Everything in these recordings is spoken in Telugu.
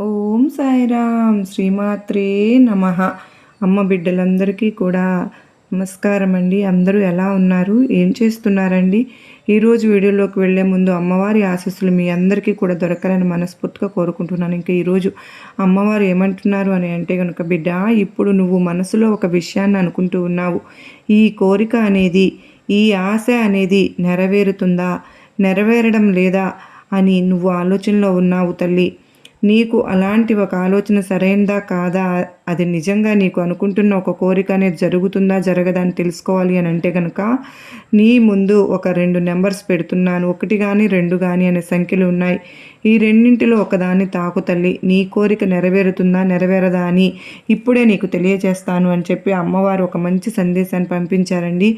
ఓం సాయిరామ్ శ్రీమాత్రే నమః. అమ్మ బిడ్డలందరికీ కూడా నమస్కారం అండి. అందరూ ఎలా ఉన్నారు, ఏం చేస్తున్నారండి? ఈరోజు వీడియోలోకి వెళ్ళే ముందు అమ్మవారి ఆశీస్సులు మీ అందరికీ కూడా దొరకాలని మనస్ఫూర్తిగా కోరుకుంటున్నాను. ఇంకా ఈరోజు అమ్మవారు ఏమంటున్నారు అని అంటే కనుక, బిడ్డ ఇప్పుడు నువ్వు మనసులో ఒక విషయాన్ని అనుకుంటూ ఉన్నావు. ఈ కోరిక అనేది, ఈ ఆశ అనేది నెరవేరుతుందా, నెరవేరడం లేదా అని నువ్వు ఆలోచనలో ఉన్నావు తల్లి. నీకు అలాంటి ఒక ఆలోచన సరైనదా కాదా, అది నిజంగా నీకు అనుకుంటున్న ఒక కోరిక అనేది జరుగుతుందా జరగదా అని తెలుసుకోవాలి అని అంటే కనుక, నీ ముందు ఒక 2 నెంబర్స్ పెడుతున్నాను. 1 కానీ 2 కానీ అనే సంఖ్యలు ఉన్నాయి. ఈ రెండింటిలో ఒకదాన్ని తాకు తల్లి. నీ కోరిక నెరవేరుతుందా నెరవేరదా అని ఇప్పుడే నీకు తెలియజేస్తాను అని చెప్పి అమ్మవారు ఒక మంచి సందేశాన్ని పంపించారండి.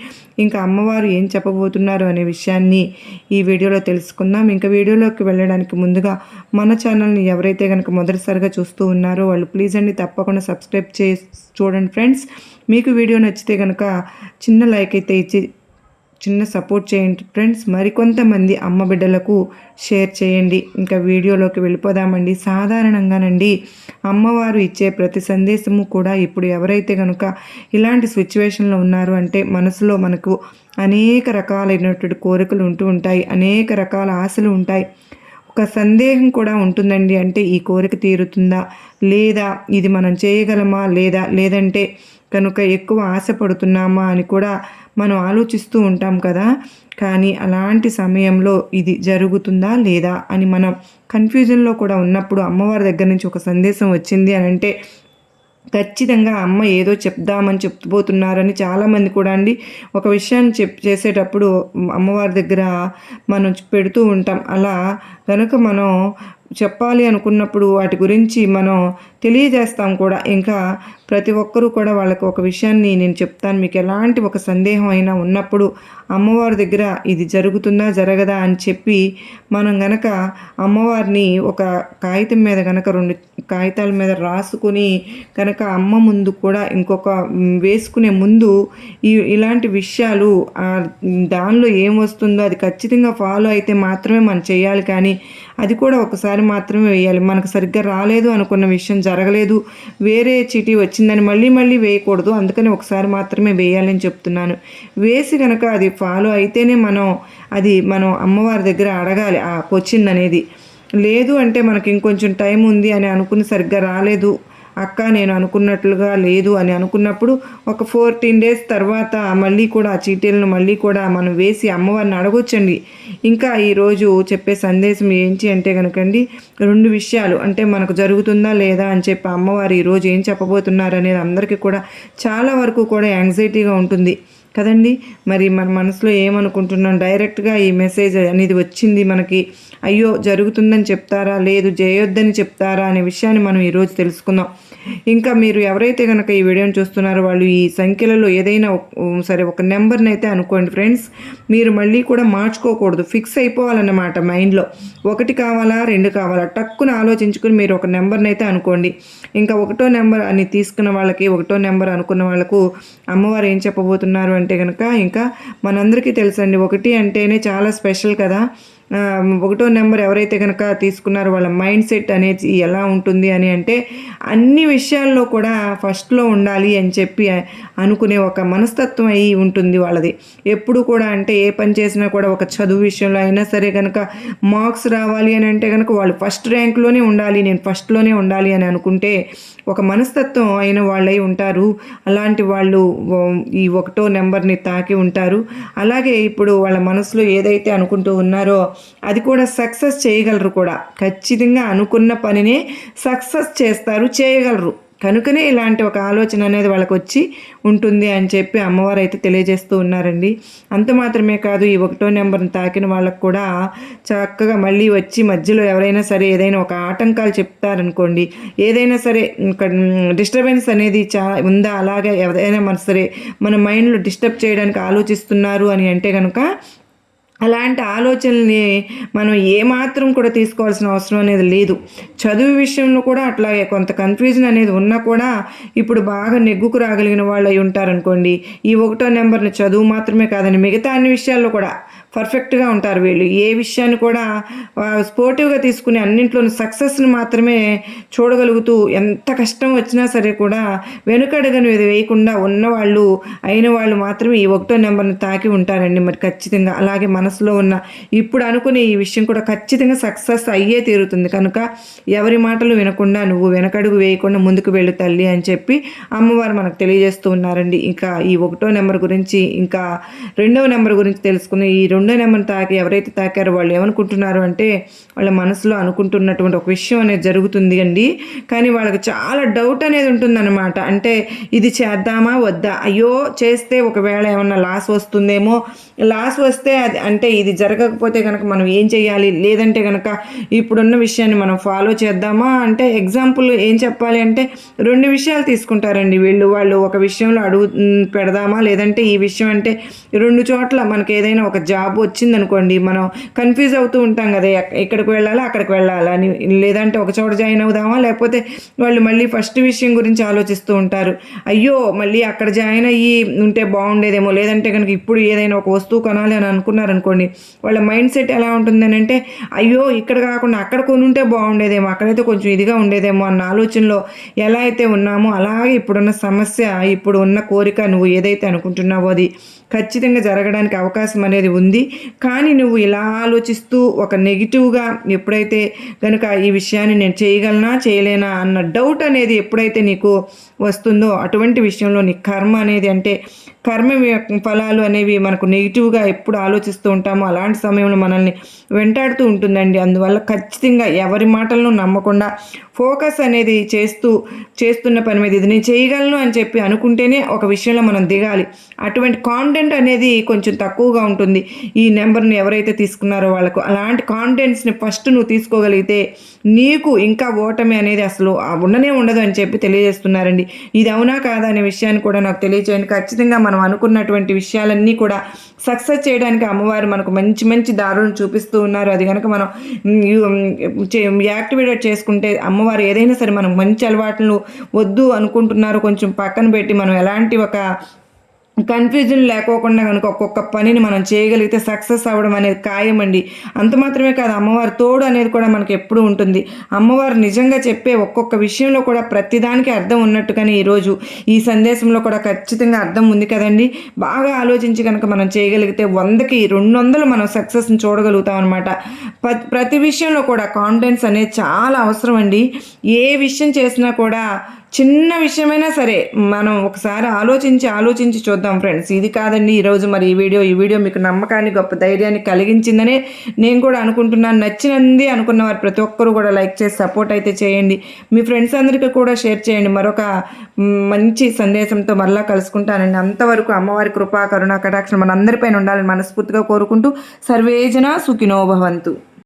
ఇంకా అమ్మవారు ఏం చెప్పబోతున్నారు అనే విషయాన్ని ఈ వీడియోలో తెలుసుకుందాం. ఇంకా వీడియోలోకి వెళ్ళడానికి ముందుగా మన ఛానల్ని ఎవరైతే కనుక మొదటిసారిగా చూస్తూ ఉన్నారో వాళ్ళు ప్లీజ్ అండి తప్పకుండా సబ్స్క్రైబ్ చేసి చూడండి ఫ్రెండ్స్. మీకు వీడియో నచ్చితే కనుక చిన్న లైక్ అయితే ఇచ్చి చిన్న సపోర్ట్ చేయండి ఫ్రెండ్స్. మరికొంతమంది అమ్మ బిడ్డలకు షేర్ చేయండి. ఇంకా వీడియోలోకి వెళ్ళిపోదామండి. సాధారణంగానండి అమ్మవారు ఇచ్చే ప్రతి సందేశము కూడా ఇప్పుడు ఎవరైతే కనుక ఇలాంటి సిచ్యువేషన్లో ఉన్నారు అంటే మనసులో మనకు అనేక రకాలైనటువంటి కోరికలు ఉంటూ ఉంటాయి, అనేక రకాల ఆశలు ఉంటాయి. ఒక సందేహం కూడా ఉంటుందండి. అంటే ఈ కోరిక తీరుతుందా లేదా, ఇది మనం చేయగలమా లేదా, లేదంటే కనుక ఎక్కువ ఆశపడుతున్నామా అని కూడా మనం ఆలోచిస్తూ ఉంటాం కదా. కానీ అలాంటి సమయంలో ఇది జరుగుతుందా లేదా అని మనం కన్ఫ్యూజన్లో కూడా ఉన్నప్పుడు అమ్మవారి దగ్గర నుంచి ఒక సందేశం వచ్చింది అని అంటే ఖచ్చితంగా అమ్మ ఏదో చెప్దామని చెప్తుపోతున్నారని చాలామంది కూడా అండి ఒక విషయాన్ని చేసేటప్పుడు అమ్మవారి దగ్గర మనం పెడుతూ ఉంటాం. అలా కనుక మనం చెప్పాలి అనుకున్నప్పుడు వాటి గురించి మనం తెలియజేస్తాం కూడా. ఇంకా ప్రతి ఒక్కరూ కూడా వాళ్ళకు ఒక విషయాన్ని నేను చెప్తాను, మీకు ఎలాంటి ఒక సందేహం అయినా ఉన్నప్పుడు అమ్మవారి దగ్గర ఇది జరుగుతుందా జరగదా అని చెప్పి మనం గనక అమ్మవారిని ఒక కాగితం మీద కనుక 2 కాగితాల మీద రాసుకుని కనుక అమ్మ ముందు కూడా ఇంకొక వేసుకునే ముందు ఇలాంటి విషయాలు దానిలో ఏం వస్తుందో అది ఖచ్చితంగా ఫాలో అయితే మాత్రమే మనం చేయాలి. కానీ అది కూడా ఒకసారి మాత్రమే వేయాలి. మనకు సరిగ్గా రాలేదు అనుకున్న విషయం జరగలేదు, వేరే చీటీ వచ్చిందని మళ్ళీ మళ్ళీ వేయకూడదు. అందుకని ఒకసారి మాత్రమే వేయాలని చెప్తున్నాను. వేసి కనుక అది ఫాలో అయితేనే మనం అమ్మవారి దగ్గర అడగాలి ఆ క్వశ్చన్ అనేది. లేదు అంటే మనకి ఇంకొంచెం టైం ఉంది అని అనుకుని సరిగ్గా రాలేదు అక్క, నేను అనుకున్నట్లుగా లేదు అని అనుకున్నప్పుడు ఒక 14 డేస్ తర్వాత మళ్ళీ కూడా ఆ చీటీలను మళ్ళీ కూడా మనం వేసి అమ్మవారిని అడగొచ్చండి. ఇంకా ఈరోజు చెప్పే సందేశం ఏంటి అంటే కనుకండి 2 విషయాలు. అంటే మనకు జరుగుతుందా లేదా అని చెప్పి అమ్మవారు ఈరోజు ఏం చెప్పబోతున్నారు అనేది అందరికీ కూడా చాలా వరకు కూడా యాంగ్జైటీగా ఉంటుంది కదండి. మరి మన మనసులో ఏమనుకుంటున్నాం, డైరెక్ట్గా ఈ మెసేజ్ అనేది వచ్చింది మనకి, అయ్యో జరుగుతుందని చెప్తారా లేదు చేయొద్దని చెప్తారా అనే విషయాన్ని మనం ఈరోజు తెలుసుకుందాం. ఇంకా మీరు ఎవరైతే కనుక ఈ వీడియోని చూస్తున్నారో వాళ్ళు ఈ సంఖ్యలలో ఏదైనా సరే ఒక నెంబర్ని అయితే అనుకోండి ఫ్రెండ్స్. మీరు మళ్ళీ కూడా మార్చుకోకూడదు, ఫిక్స్ అయిపోవాలన్నమాట మైండ్లో. 1 కావాలా 2 కావాలా టక్కున ఆలోచించుకుని మీరు ఒక నెంబర్ని అయితే అనుకోండి. ఇంకా 1వ నెంబర్ అని తీసుకున్న వాళ్ళకి, 1వ నెంబర్ అనుకున్న వాళ్ళకు అమ్మవారు ఏం చెప్పబోతున్నారు అంటే కనుక, ఇంకా మనందరికీ తెలుసండి 1 అంటేనే చాలా స్పెషల్ కదా. 1వ నెంబర్ ఎవరైతే కనుక తీసుకున్నారో వాళ్ళ మైండ్ సెట్ అనేది ఎలా ఉంటుంది అని అంటే అన్ని విషయాల్లో కూడా ఫస్ట్లో ఉండాలి అని చెప్పి అనుకునే ఒక మనస్తత్వం అయి ఉంటుంది వాళ్ళది. ఎప్పుడు కూడా అంటే ఏ పని చేసినా కూడా ఒక చదువు విషయంలో అయినా సరే కనుక మార్క్స్ రావాలి అని అంటే కనుక వాళ్ళు ఫస్ట్ ర్యాంక్లోనే ఉండాలి, నేను ఫస్ట్లోనే ఉండాలి అని అనుకుంటే ఒక మనస్తత్వం అయిన వాళ్ళై ఉంటారు. అలాంటి వాళ్ళు ఈ 1వ నెంబర్ని తాకి ఉంటారు. అలాగే ఇప్పుడు వాళ్ళ మనసులో ఏదైతే అనుకుంటూ ఉన్నారో అది కూడా సక్సెస్ చేయగలరు కూడా. ఖచ్చితంగా అనుకున్న పనినే సక్సెస్ చేస్తారు, చేయగలరు. కనుకనే ఇలాంటి ఒక ఆలోచన అనేది వాళ్ళకి వచ్చి ఉంటుంది అని చెప్పి అమ్మవారు అయితే తెలియజేస్తూ ఉన్నారండి. అంత మాత్రమే కాదు, ఈ 1వ నెంబర్ని తాకిన వాళ్ళకు కూడా చక్కగా మళ్ళీ వచ్చి మధ్యలో ఎవరైనా సరే ఏదైనా ఒక ఆటంకాలు చెప్తారనుకోండి, ఏదైనా సరే డిస్టర్బెన్స్ అనేది ఉందా, అలాగే ఎవరైనా సరే మన మైండ్లో డిస్టర్బ్ చేయడానికి ఆలోచిస్తున్నారు అని అంటే కనుక అలాంటి ఆలోచనల్ని మనం ఏమాత్రం కూడా తీసుకోవాల్సిన అవసరం అనేది లేదు. చదువు విషయంలో కూడా అట్లాగే కొంత కన్ఫ్యూజన్ అనేది ఉన్నా కూడా ఇప్పుడు బాగా నెగ్గుకు రాగలిగిన వాళ్ళు అయి ఉంటారనుకోండి. ఈ ఒకటో నెంబర్‌ని చదువు మాత్రమే కాదండి, మిగతా అన్ని విషయాల్లో కూడా పర్ఫెక్ట్‌గా ఉంటారు వీళ్ళు. ఏ విషయాన్ని కూడా స్పోర్టివ్‌గా తీసుకుని అన్నింట్లోనూ సక్సెస్‌ని మాత్రమే చూడగలుగుతూ ఎంత కష్టం వచ్చినా సరే కూడా వెనుకడుగని వేయకుండా ఉన్నవాళ్ళు, అయిన వాళ్ళు మాత్రమే ఈ ఒకటో నెంబర్‌ని తాకి ఉంటారండి మరి ఖచ్చితంగా. అలాగే మనసులో ఉన్న ఇప్పుడు అనుకునే ఈ విషయం కూడా ఖచ్చితంగా సక్సెస్ అయ్యే తీరుతుంది. కనుక ఎవరి మాటలు వినకుండా నువ్వు వెనకడుగు వేయకుండా ముందుకు వెళ్ళు తల్లి అని చెప్పి అమ్మవారు మనకు తెలియజేస్తూ ఉన్నారండి. ఇంకా ఈ ఒకటో నెంబర్ గురించి, ఇంకా రెండవ నెంబర్ గురించి తెలుసుకుని, ఈ రెండో నెంబర్ని తాకి ఎవరైతే తాకారో వాళ్ళు ఏమనుకుంటున్నారు అంటే వాళ్ళ మనసులో అనుకుంటున్నటువంటి ఒక విషయం అనేది జరుగుతుంది అండి. కానీ వాళ్ళకి చాలా డౌట్ అనేది ఉంటుందన్నమాట. అంటే ఇది చేద్దామా వద్దా, అయ్యో చేస్తే ఒకవేళ ఏమన్నా లాస్ వస్తుందేమో, లాస్ వస్తే అది అంటే ఇది జరగకపోతే కనుక మనం ఏం చేయాలి, లేదంటే కనుక ఇప్పుడున్న విషయాన్ని మనం ఫాలో చేద్దామా అంటే ఎగ్జాంపుల్ ఏం చెప్పాలి అంటే రెండు విషయాలు తీసుకుంటారండి వీళ్ళు. వాళ్ళు ఒక విషయంలో అడుగు పెడదామా, లేదంటే ఈ విషయం అంటే రెండు చోట్ల మనకి ఏదైనా ఒక జాబ్ వచ్చిందనుకోండి, మనం కన్ఫ్యూజ్ అవుతూ ఉంటాం కదా, ఇక్కడికి వెళ్ళాలా అక్కడికి వెళ్ళాలా అని, లేదంటే ఒక చోట జాయిన్ అవుదామా, లేకపోతే వాళ్ళు మళ్ళీ ఫస్ట్ విషయం గురించి ఆలోచిస్తూ ఉంటారు. అయ్యో మళ్ళీ అక్కడ జాయిన్ అయ్యి ఉంటే బాగుండేదేమో, లేదంటే కనుక ఇప్పుడు ఏదైనా ఒక వస్తువు కొనాలి అని అనుకున్నారనుకోండి, వాళ్ళ మైండ్ సెట్ ఎలా ఉంటుందని అంటే అయ్యో ఇక్కడ కాకుండా అక్కడ కొనుంటే బాగుండేదేమో, అక్కడైతే కొంచెం ఇదిగా ఉండేదేమో అన్న ఆలోచనలో ఎలా అయితే ఉన్నామో అలాగే ఇప్పుడున్న సమస్య, ఇప్పుడు ఉన్న కోరిక నువ్వు ఏదైతే అనుకుంటున్నావో అది ఖచ్చితంగా జరగడానికి అవకాశం అనేది ఉంది. కానీ నువ్వు ఇలా ఆలోచిస్తూ ఒక నెగిటివ్గా ఎప్పుడైతే కనుక ఈ విషయాన్ని నేను చేయగలనా చేయలేనా అన్న డౌట్ అనేది ఎప్పుడైతే నీకు వస్తుందో అటువంటి విషయంలో నీ కర్మ అనేది, అంటే కర్మ ఫలాలు అనేవి మనకు నెగిటివ్గా ఎప్పుడు ఆలోచిస్తూ ఉంటామో అలాంటి సమయంలో మనల్ని వెంటాడుతూ ఉంటుందండి. అందువల్ల ఖచ్చితంగా ఎవరి మాటలను నమ్మకుండా ఫోకస్ అనేది చేస్తున్న పని మీద ఇది నేను చేయగలను అని చెప్పి అనుకుంటేనే ఒక విషయంలో మనం దిగాలి. అటువంటి కాన్ఫిడెంట్ అనేది కొంచెం తక్కువగా ఉంటుంది ఈ నెంబర్ని ఎవరైతే తీసుకున్నారో వాళ్ళకు. అలాంటి కాన్ఫిడెన్స్ని ఫస్ట్ నువ్వు తీసుకోగలిగితే నీకు ఇంకా ఓటమి అనేది అసలు ఉండనే ఉండదు అని చెప్పి తెలియజేస్తున్నారండి. ఇది అవునా కాదా అనే విషయాన్ని కూడా నాకు తెలియచేయండి. ఖచ్చితంగా మనం అనుకున్నటువంటి విషయాలన్నీ కూడా సక్సెస్ చేయడానికి అమ్మవారు మనకు మంచి మంచి దారులను చూపిస్తూ ఉన్నారు. అది కనుక మనం యాక్టివేట్ చేసుకుంటే అమ్మవారు ఏదైనా సరే మనం మంచి అలవాట్లను వద్దు అనుకుంటున్నారు కొంచెం పక్కన పెట్టి మనం ఎలాంటి ఒక కన్ఫ్యూజన్ లేకోకుండా కనుక ఒక్కొక్క పనిని మనం చేయగలిగితే సక్సెస్ అవ్వడం అనేది ఖాయమండి. అంత మాత్రమే కాదు, అమ్మవారి తోడు అనేది కూడా మనకు ఎప్పుడూ ఉంటుంది. అమ్మవారు నిజంగా చెప్పే ఒక్కొక్క విషయంలో కూడా ప్రతిదానికి అర్థం ఉన్నట్టుగానే ఈరోజు ఈ సందేశంలో కూడా ఖచ్చితంగా అర్థం ఉంది కదండి. బాగా ఆలోచించి కనుక మనం చేయగలిగితే 100కి 200 మనం సక్సెస్ని చూడగలుగుతాం అనమాట. ప్రతి విషయంలో కూడా కాన్ఫిడెన్స్ అనేది చాలా అవసరం అండి. ఏ విషయం చేసినా కూడా చిన్న విషయమైనా సరే మనం ఒకసారి ఆలోచించి చూద్దాం ఫ్రెండ్స్. ఇది కాదండి ఈరోజు మరి ఈ వీడియో మీకు నమ్మకాన్ని, గొప్ప ధైర్యాన్ని కలిగించిందనే నేను కూడా అనుకుంటున్నాను. నచ్చినంది అనుకున్న వారు ప్రతి ఒక్కరూ కూడా లైక్ చేసి సపోర్ట్ అయితే చేయండి. మీ ఫ్రెండ్స్ అందరికీ కూడా షేర్ చేయండి. మరొక మంచి సందేశంతో మరలా కలుసుకుంటానండి. అంతవరకు అమ్మవారి కృపా కరుణ కటాక్షం మనందరిపైన ఉండాలని మనస్ఫూర్తిగా కోరుకుంటూ సర్వేజన సుఖినో భవంతు.